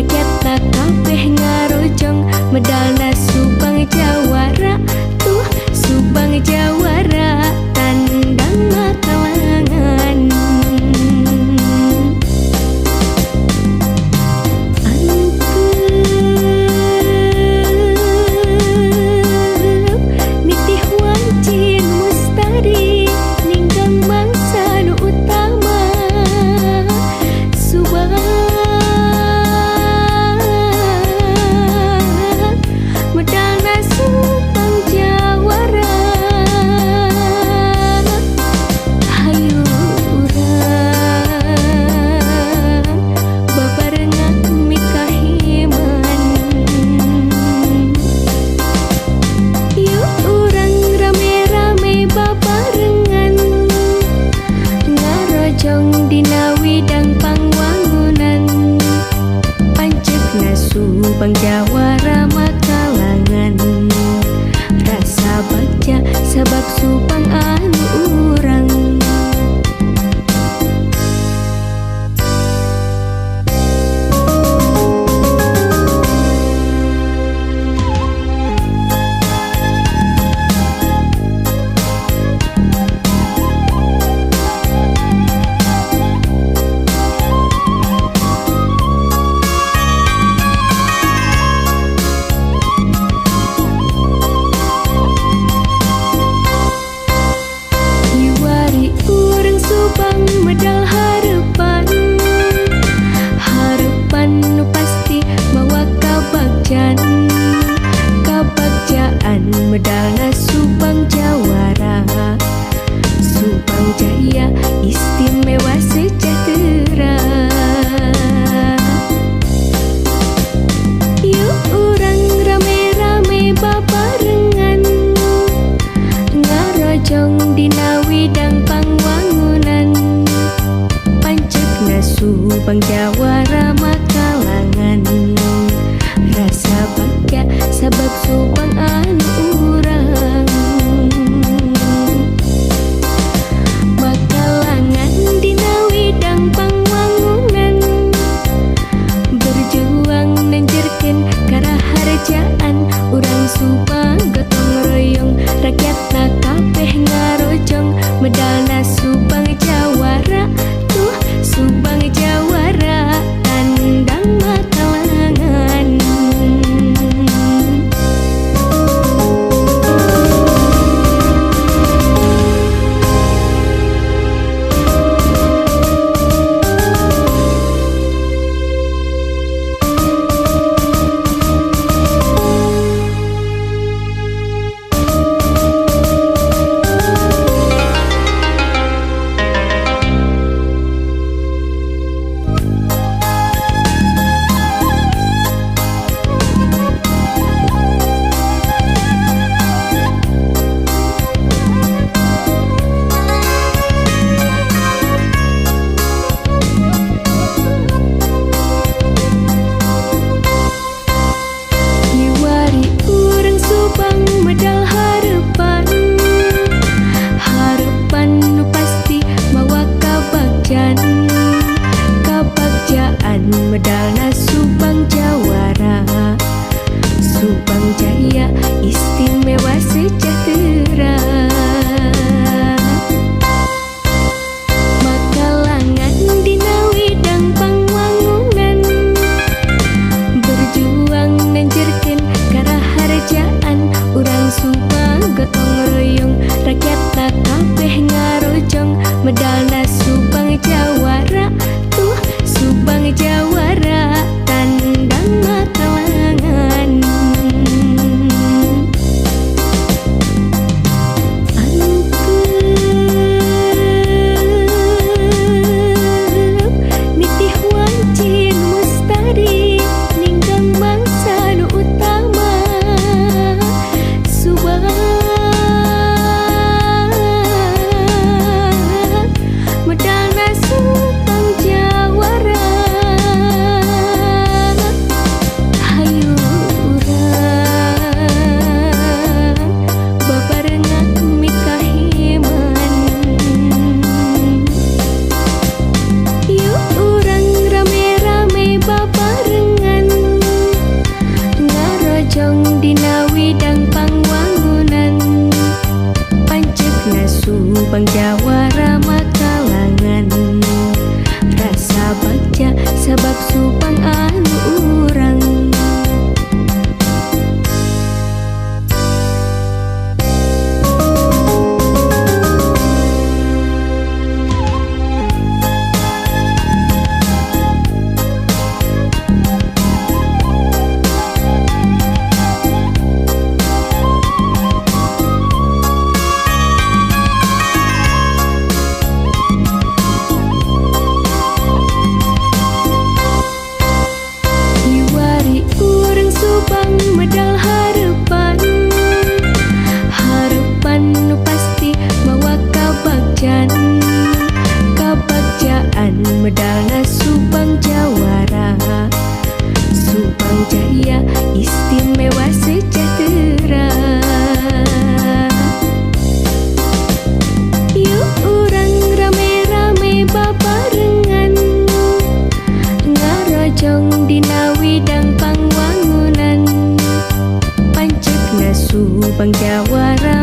rakyat tak kabeh ngarojong medalna Subang Jawara tuh Subang Jawara tandang makalangan. Subang Jawara makalangan rasa bagja sebab Subang anu urang. Medal harapan, harapan nu pasti bawa kabagjan, kabagjaan medalna Subang Jawara, Subang Jaya istimewa sejahtera. Yuk urang rame-rame babarengan ngarojong dina widang pangwangunan. Subang Jawara makalangan rasa bagja sebab Subang anu urang. Makalangan dina widang pangwangunan berjuang nenjerkeun karaharjaan urang Subang gotong royong rakyat tak kabeh ngarojong medalna Subang Jawara tuh Subang Jawara tandang makalangan. sebab Subang anu urang. Subang medal harapan, harapan nu pasti bawa kabagjan. Kabagjaan medalna Subang jawara, Subang Jaya istimewa sejahtera. Yuk urang rame-rame babarengan, ngarojong dina widang pangwangunan. Pancetna Subang jawara